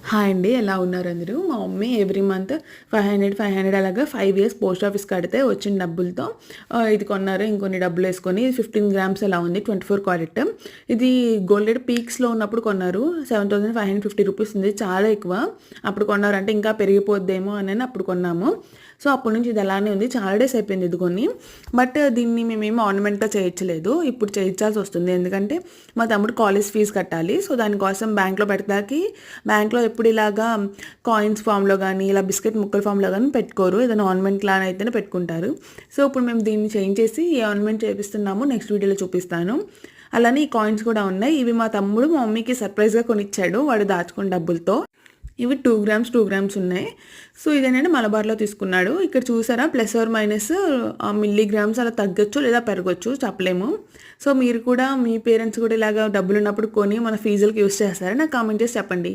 Hi అండి. ఎలా ఉన్నారు అందరూ? మా మమ్మీ ఎవ్రీ మంత్ 500 అలాగా 5 ఇయర్స్ పోస్ట్ ఆఫీస్ కడితే వచ్చిన డబ్బులతో ఇది కొన్నారు. ఇంకొన్ని డబ్బులేసుకొని 15 గ్రామ్స్ అలా ఉంది. 24 క్యారెట్. ఇది గోల్డెడ్ పీక్స్‌లో ఉన్నప్పుడు కొన్నారు. 7550 రూపీస్ ఉంది. చాలా ఎక్కువ. అప్పుడు కొన్నారు. అంటే ఇంకా పెరిగిపోద్దేమో అనని అప్పుడు కొన్నాము. సో, అప్పటి నుంచి ఇది అలానే ఉంది. చాలా డేస్ అయిపోయింది ఇది కొని. బట్ దీన్ని మేమేమి ఆర్నమెంట్‌గా చేయించలేదు. ఇప్పుడు చేయించాల్సి వస్తుంది. ఎందుకంటే మా తమ్ముడు కాలేజ్ ఫీజు కట్టాలి. సో, దానికోసం బ్యాంక్‌లో పెడతాకి బ్యాంక్‌లో ఎప్పుడు ఇలాగా కాయిన్స్ ఫామ్‌లో గానీ, ఇలా బిస్కెట్ ముక్కల ఫామ్‌లో గానీ పెట్టుకోరు. ఏదైనా ఆర్నమెంట్ లాగా అయితేనే పెట్టుకుంటారు. సో, ఇప్పుడు మేము దీన్ని చేయించేసి ఈ ఆర్నమెంట్ చేపిస్తున్నాము. నెక్స్ట్ వీడియోలో చూపిస్తాను. అలానే ఈ కాయిన్స్ కూడా ఉన్నాయి. ఇవి మా తమ్ముడు మా మమ్మీకి సర్ప్రైజ్‌గా కొనిచ్చాడు. వాడు దాచుకున్న డబ్బులతో. ఇవి 2 గ్రామ్స్ ఉన్నాయి. సో, ఇదేంటంటే మలబార్‌లో తీసుకున్నాడు. ఇక్కడ చూసారా ప్లస్ ఆర్ మైనస్ మిల్లీగ్రామ్స్ అలా తగ్గొచ్చు లేదా పెరగొచ్చు చెప్పలేము. సో, మీరు కూడా మీ పేరెంట్స్ కూడా ఇలాగ డబ్బులున్నప్పుడు కొని మన ఫీజులకి యూజ్ చేస్తారా? నాకు కామెంట్ చేసి చెప్పండి.